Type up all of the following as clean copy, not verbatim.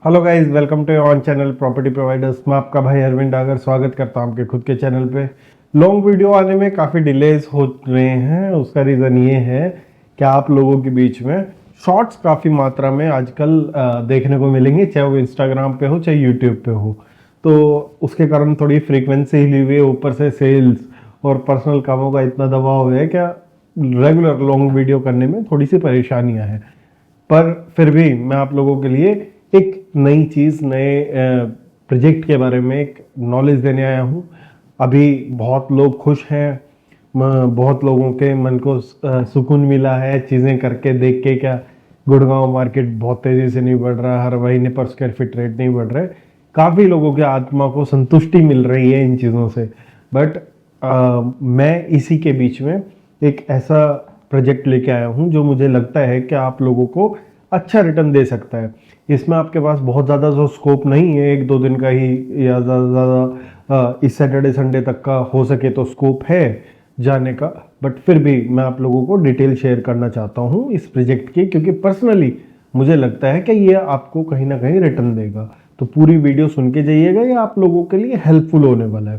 Hello guys, welcome to on channel property providers. मैं आपका भाई अरविंद डागर स्वागत करता हूं आपके खुद के चैनल पे। लॉन्ग वीडियो आने में काफ़ी डिलेज हो रहे हैं। उसका रीज़न ये है कि आप लोगों के बीच में शॉर्ट्स काफ़ी मात्रा में आजकल देखने को मिलेंगे, चाहे वो इंस्टाग्राम पे हो चाहे यूट्यूब पे हो। तो उसके कारण थोड़ी फ्रीक्वेंसी हिली हुई है, ऊपर से सेल्स और पर्सनल कामों का इतना दबाव है क्या रेगुलर लॉन्ग वीडियो करने में थोड़ी सी परेशानियां हैं। पर फिर भी मैं आप लोगों के लिए एक नई चीज़, नए प्रोजेक्ट के बारे में एक नॉलेज देने आया हूँ। अभी बहुत लोग खुश हैं, बहुत लोगों के मन को सुकून मिला है चीज़ें करके देख के। क्या गुड़गांव मार्केट बहुत तेज़ी से नहीं बढ़ रहा, हर महीने पर स्क्वायर फीट रेट नहीं बढ़ रहे। काफ़ी लोगों के आत्मा को संतुष्टि मिल रही है इन चीज़ों से। बट मैं इसी के बीच में एक ऐसा प्रोजेक्ट लेके आया हूँ जो मुझे लगता है कि आप लोगों को अच्छा रिटर्न दे सकता है। इसमें आपके पास बहुत ज़्यादा जो स्कोप नहीं है, एक दो दिन का ही या ज़्यादा ज़्यादा इस सैटरडे संडे तक का हो सके तो स्कोप है जाने का। बट फिर भी मैं आप लोगों को डिटेल शेयर करना चाहता हूँ इस प्रोजेक्ट की, क्योंकि पर्सनली मुझे लगता है कि ये आपको कहीं ना कहीं रिटर्न देगा। तो पूरी वीडियो सुन के जाइएगा, ये आप लोगों के लिए हेल्पफुल होने वाला है।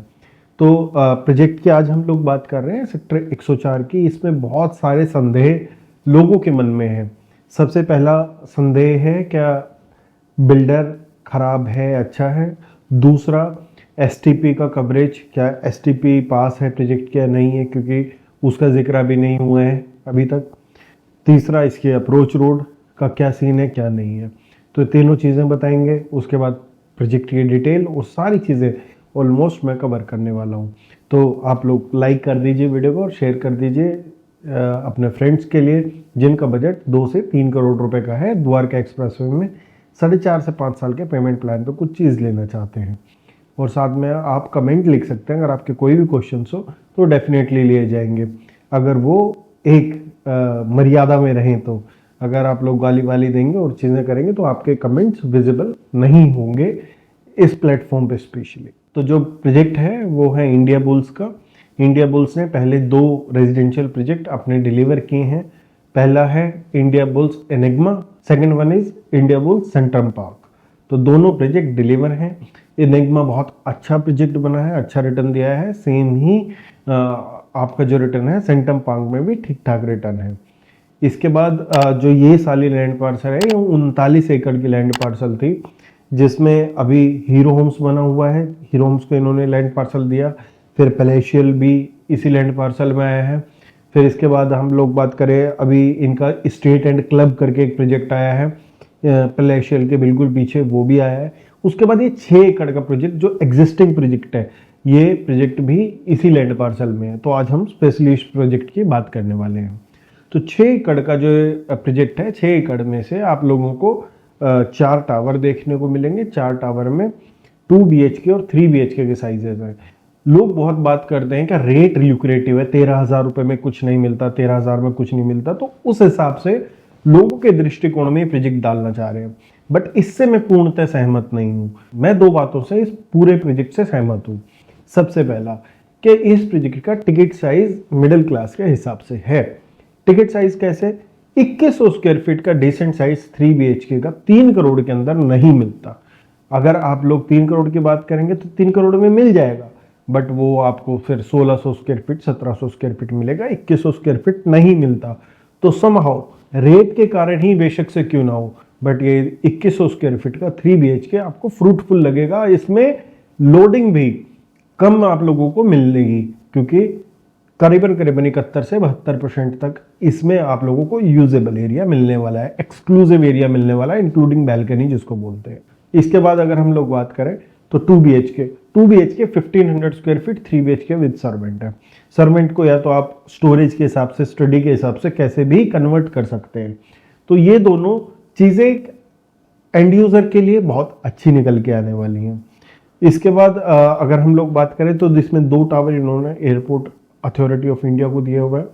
तो प्रोजेक्ट की आज हम लोग बात कर रहे हैं सेक्टर 104 की। इसमें बहुत सारे संदेह लोगों के मन में है। सबसे पहला संदेह है, क्या बिल्डर खराब है, अच्छा है? दूसरा, एसटीपी का कवरेज, क्या एसटीपी पास है प्रोजेक्ट क्या नहीं है, क्योंकि उसका जिक्र अभी नहीं हुआ है अभी तक। तीसरा, इसके अप्रोच रोड का क्या सीन है, क्या नहीं है। तो तीनों चीज़ें बताएंगे। उसके बाद प्रोजेक्ट की डिटेल और सारी चीज़ें ऑलमोस्ट मैं कवर करने वाला हूँ। तो आप लोग लाइक कर दीजिए वीडियो को और शेयर कर दीजिए अपने फ्रेंड्स के लिए जिनका बजट 2 से 3 करोड़ रुपए का है, द्वारका एक्सप्रेसवे में 4.5 से 5 साल के पेमेंट प्लान पे कुछ चीज़ लेना चाहते हैं। और साथ में आप कमेंट लिख सकते हैं, अगर आपके कोई भी क्वेश्चन हो तो डेफिनेटली लिए जाएंगे, अगर वो एक मर्यादा में रहें। तो अगर आप लोग गाली वाली देंगे और चीज़ें करेंगे तो आपके कमेंट्स विजिबल नहीं होंगे इस प्लेटफॉर्म पे स्पेशली। तो जो प्रोजेक्ट है वो है इंडिया बुल्स का। इंडिया बुल्स ने पहले 2 रेजिडेंशियल प्रोजेक्ट अपने डिलीवर किए हैं। पहला है India bulls enigma, second one is India bulls Centrum park. तो दोनों प्रोजेक्ट डिलीवर हैं। एनिग्मा बहुत अच्छा प्रोजेक्ट बना है, अच्छा रिटर्न दिया है। सेम ही आपका जो रिटर्न है सेंट्रम पार्क में भी ठीक ठाक रिटर्न है। इसके बाद जो ये साली लैंड पार्सल है, ये 39 एकड़ की लैंड पार्सल थी, जिसमें अभी हीरो होम्स बना हुआ है। हीरो होम्स को इन्होंने लैंड पार्सल दिया। फिर पैलेशियल भी इसी लैंड पार्सल में आया है। फिर इसके बाद हम लोग बात करें, अभी इनका स्टेट एंड क्लब करके एक प्रोजेक्ट आया है पैलेशियल के बिल्कुल पीछे, वो भी आया है। उसके बाद ये 6 एकड़ का प्रोजेक्ट जो एग्जिस्टिंग प्रोजेक्ट है, ये प्रोजेक्ट भी इसी लैंड पार्सल में है। तो आज हम स्पेशली इस प्रोजेक्ट की बात करने वाले हैं। तो 6 एकड़ का जो प्रोजेक्ट है, 6 एकड़ में से आप लोगों को 4 टावर देखने को मिलेंगे। 4 टावर में 2 BHK और 3 BHK के साइजेस हैं। लोग बहुत बात करते हैं कि रेट ल्यूक्रेटिव है, 13,000 रुपए में कुछ नहीं मिलता, 13,000 में कुछ नहीं मिलता। तो उस हिसाब से लोगों के दृष्टिकोण में प्रोजेक्ट डालना चाह रहे हैं। बट इससे मैं पूर्णतः सहमत नहीं हूं। मैं 2 बातों से इस पूरे प्रोजेक्ट से सहमत हूं। सबसे पहला कि इस प्रोजेक्ट का टिकट साइज मिडिल क्लास के हिसाब से है। टिकट साइज कैसे? 2100 स्क्वायर फीट का डिसेंट साइज 3 BHK का 3 करोड़ के अंदर नहीं मिलता। अगर आप लोग 3 करोड़ की बात करेंगे तो 3 करोड़ में मिल जाएगा, बट वो आपको फिर 1600 स्क्वायर फीट 1700 स्क्वायर फीट मिलेगा, 2100 स्क्वायर फीट नहीं मिलता। तो समहाउ रेट के कारण ही बेशक से क्यों ना हो, बट ये 2100 स्क्वायर फीट का 3 BHK आपको फ्रूटफुल लगेगा। इसमें लोडिंग भी कम आप लोगों को मिलेगी, क्योंकि करीबन 71 से 72% तक इसमें आप लोगों को यूजेबल एरिया मिलने वाला है, एक्सक्लूसिव एरिया मिलने वाला है, इंक्लूडिंग बैल्कनी जिसको बोलते हैं। इसके बाद अगर हम लोग बात करें तो 2 BHK 1500 square feet 3 BHK with servant है। सर्वेंट को या तो आप स्टोरेज के हिसाब से, स्टडी के हिसाब से कैसे भी कन्वर्ट कर सकते हैं। तो ये दोनों चीज़ें एंड यूजर के लिए बहुत अच्छी निकल के आने वाली हैं। इसके बाद अगर हम लोग बात करें तो इसमें 2 टावर इन्होंने एयरपोर्ट अथॉरिटी ऑफ इंडिया को दिया हुआ है।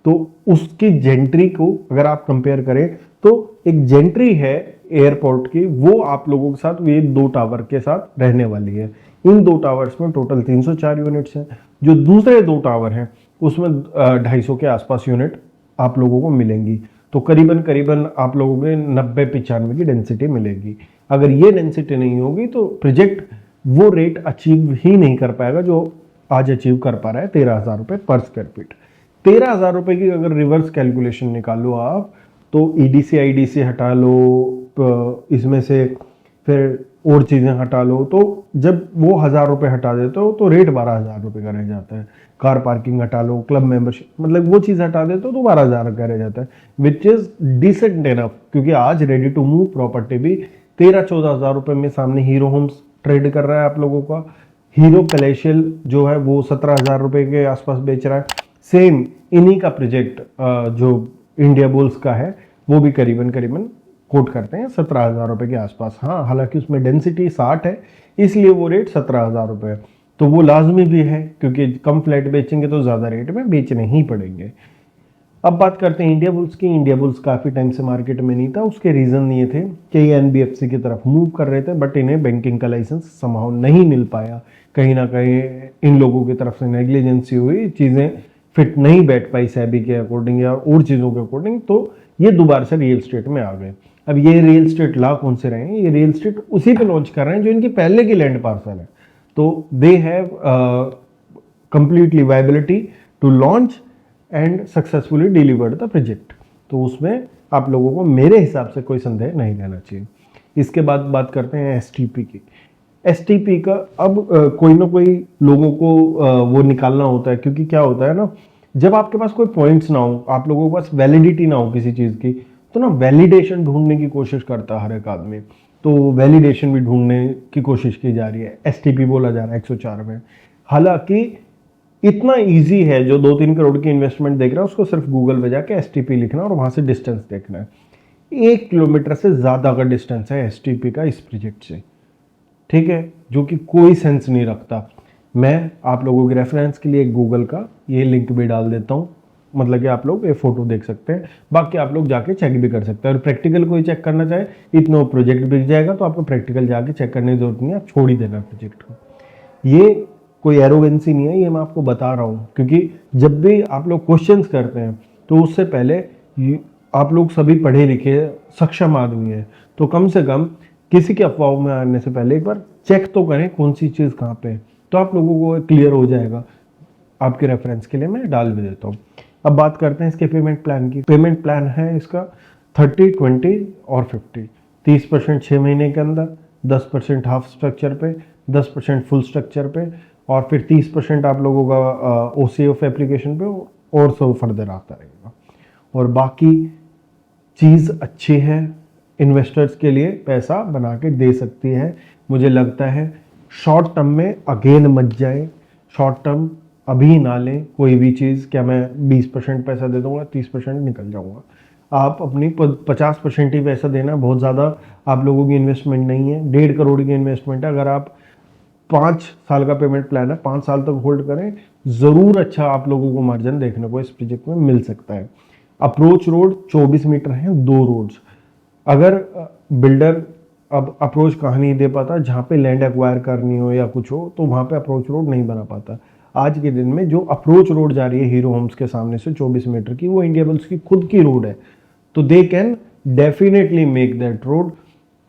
तो उसकी जेंट्री को अगर आप कंपेयर करें तो एक जेंट्री है एयरपोर्ट की, वो आप लोगों के साथ ये 2 टावर के साथ रहने वाली है। इन 2 टावर्स में टोटल 304 यूनिट्स हैं। जो दूसरे 2 टावर हैं उसमें 250 के आसपास यूनिट आप लोगों को मिलेंगी। तो करीबन करीबन आप लोगों में 90-95 की डेंसिटी मिलेगी। अगर ये डेंसिटी नहीं होगी तो प्रोजेक्ट वो रेट अचीव ही नहीं कर पाएगा जो आज अचीव कर पा रहा है 13,000 रुपये पर स्क्वायर फीट। 13,000 रुपये की अगर रिवर्स कैलकुलेशन निकालो आप, तो ईडीसी आईडीसी हटा लो, इसमें से फिर और चीज़ें हटा लो, तो जब वो 1,000 रुपये हटा देते हो तो रेट 12,000 रुपये का रह जाता है। कार पार्किंग हटा लो, क्लब मेंबरशिप, मतलब वो चीज़ हटा देते हो तो 12,000 का रह जाता है, विच इज़ डिसेंट इनफ। क्योंकि आज रेडी टू मूव प्रॉपर्टी भी 13-14,000 रुपये में सामने हीरो होम्स ट्रेड कर रहा है आप लोगों का। हीरो पैलेशियल जो है वो 17,000 रुपये के आसपास बेच रहा है। सेम इन्हीं का प्रोजेक्ट जो इंडिया बुल्स का है वो भी करीबन करीबन कोट करते हैं 17,000 रुपये के आसपास। हाँ, हालांकि उसमें डेंसिटी 60 है, इसलिए वो रेट 17,000 रुपये है। तो वो लाजमी भी है क्योंकि कम फ्लैट बेचेंगे तो ज़्यादा रेट में बेचने ही पड़ेंगे। अब बात करते हैं इंडिया बुल्स की। इंडिया बुल्स काफ़ी टाइम से मार्केट में नहीं था। उसके रीज़न ये थे कि ये एनबीएफसी की तरफ मूव कर रहे थे, बट इन्हें बैंकिंग का लाइसेंस संभव नहीं मिल पाया। कहीं ना कहीं इन लोगों की तरफ से नेग्लिजेंसी हुई, चीज़ें फिट नहीं बैठ पाई सेबी के अकॉर्डिंग या और चीज़ों के अकॉर्डिंग, तो ये दोबारा से रियल स्टेट में आ गए। अब ये रियल स्टेट ला कौन से रहे हैं, ये रियल स्टेट उसी पे लॉन्च कर रहे हैं जो इनकी पहले की लैंड पार्सल है। तो they have completely viability to launch and successfully delivered the project. तो उसमें आप लोगों को मेरे हिसाब से कोई संदेह नहीं रहना चाहिए। इसके बाद बात करते हैं एसटीपी की। एसटीपी का अब कोई ना कोई लोगों को वो निकालना होता है, क्योंकि क्या होता है ना, जब आपके पास कोई पॉइंट्स ना हो, आप लोगों के पास वैलिडिटी ना हो किसी चीज़ की, तो ना वैलिडेशन ढूंढने की कोशिश करता है हर एक आदमी। तो वैलिडेशन भी ढूंढने की कोशिश की जा रही है, एसटीपी बोला जा रहा है 104 में। हालांकि इतना इजी है, जो 2-3 करोड़ की इन्वेस्टमेंट देख रहा है उसको सिर्फ गूगल पे जाके एसटीपी लिखना और वहां से डिस्टेंस देखना है। 1 किलोमीटर से ज़्यादा का डिस्टेंस है एसटीपी का इस प्रोजेक्ट से, ठीक है, जो कि कोई सेंस नहीं रखता। मैं आप लोगों के रेफरेंस के लिए गूगल का ये लिंक भी डाल देता हूँ, मतलब कि आप लोग ये फोटो देख सकते हैं, बाकी आप लोग जाके चेक भी कर सकते हैं। और प्रैक्टिकल कोई चेक करना चाहे, इतना प्रोजेक्ट बिक जाएगा तो आपको प्रैक्टिकल जाके चेक करने की जरूरत नहीं है, आप छोड़ ही देना प्रोजेक्ट को। ये कोई एरोगेंसी नहीं है, ये मैं आपको बता रहा हूँ, क्योंकि जब भी आप लोग क्वेश्चंस करते हैं तो उससे पहले आप लोग सभी पढ़े लिखे सक्षम आदमी हैं, तो कम से कम किसी के अफवाहों में आने से पहले एक बार चेक तो करें कौन सी चीज़ कहाँ पे है, तो आप लोगों को क्लियर हो जाएगा। आपके रेफरेंस के लिए मैं डाल भी देता हूँ। अब बात करते हैं इसके पेमेंट प्लान की। पेमेंट प्लान है इसका 30, 20 और 50। 30% 6 महीने के अंदर, 10% हाफ स्ट्रक्चर पे, 10% फुल स्ट्रक्चर पे, और फिर 30% आप लोगों का ओसी ऑफ एप्लीकेशन पे, और सब फर्दर आता रहेगा। और बाकी चीज़ अच्छी है, इन्वेस्टर्स के लिए पैसा बना के दे सकती है। मुझे लगता है शॉर्ट टर्म में अगेन मत जाए, शॉर्ट टर्म अभी ना लें कोई भी चीज़, क्या मैं 20% पैसा दे दूंगा 30% निकल जाऊंगा। आप अपनी 50% ही पैसा देना, बहुत ज़्यादा आप लोगों की इन्वेस्टमेंट नहीं है, 1.5 करोड़ की इन्वेस्टमेंट है। अगर आप 5 साल का पेमेंट प्लान है, 5 साल तक होल्ड करें, ज़रूर अच्छा आप लोगों को मार्जिन देखने को इस प्रोजेक्ट में मिल सकता है। अप्रोच रोड 24 मीटर है, 2 रोड्स। अगर बिल्डर अब अप्रोच कहाँ नहीं दे पाता, जहाँ पे लैंड एक्वायर करनी हो या कुछ हो, तो वहाँ पे अप्रोच रोड नहीं बना पाता। आज के दिन में जो अप्रोच रोड जा रही है हीरो होम्स के सामने से 24 मीटर की, वो इंडिया बुल्स की खुद की रोड है, तो they can definitely make that road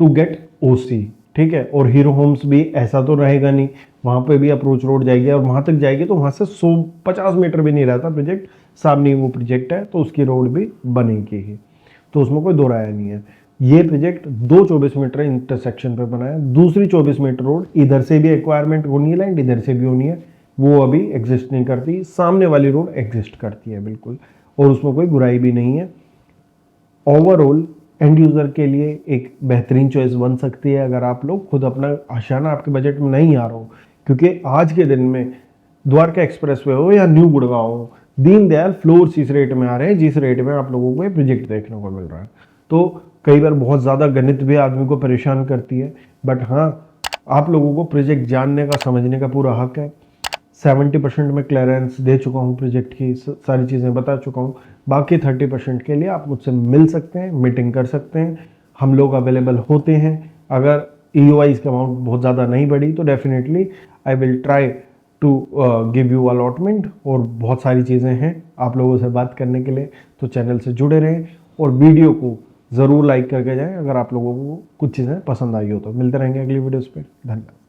to get OC, ठीक है। और हीरो होम्स भी ऐसा तो रहेगा नहीं, वहाँ पे भी अप्रोच रोड जाएगी, और वहाँ तक जाएगी तो वहाँ से 150 मीटर भी नहीं रहता प्रोजेक्ट, सामने वो प्रोजेक्ट है, तो उसकी रोड भी बनेगी ही, तो उसमें कोई दो राय नहीं है। ये प्रोजेक्ट 2 24 मीटर इंटरसेक्शन पे बना है। दूसरी 24 मीटर रोड इधर से भी एक्वायरमेंट होनी है, लैंड इधर से भी होनी है, वो अभी एग्जिस्ट नहीं करती। सामने वाली रोड एग्जिस्ट करती है बिल्कुल, और उसमें कोई बुराई भी नहीं है। ओवरऑल एंड यूज़र के लिए एक बेहतरीन चॉइस बन सकती है, अगर आप लोग खुद अपना आशाना आपके बजट में नहीं आ रहा हो, क्योंकि आज के दिन में द्वारका एक्सप्रेसवे हो या न्यू गुड़गांव हो, दीनदयाल फ्लोर्स इस रेट में आ रहे हैं जिस रेट में आप लोगों को ये प्रोजेक्ट देखने को मिल रहा है। तो कई बार बहुत ज़्यादा गणित भी आदमी को परेशान करती है, बट हाँ, आप लोगों को प्रोजेक्ट जानने का समझने का पूरा हक है। 70% में क्लियरेंस दे चुका हूँ, प्रोजेक्ट की सारी चीज़ें बता चुका हूँ। बाकी 30% के लिए आप मुझसे मिल सकते हैं, मीटिंग कर सकते हैं, हम लोग अवेलेबल होते हैं। अगर EOI का अमाउंट बहुत ज़्यादा नहीं बढ़ी तो definitely I will try to give you allotment, और बहुत सारी चीज़ें हैं आप लोगों से बात करने के लिए। तो चैनल से जुड़े रहें और वीडियो को ज़रूर लाइक करके जाएं अगर आप लोगों को कुछ चीज़ें पसंद आई हो तो। मिलते रहेंगे अगली वीडियोस पे। धन्यवाद।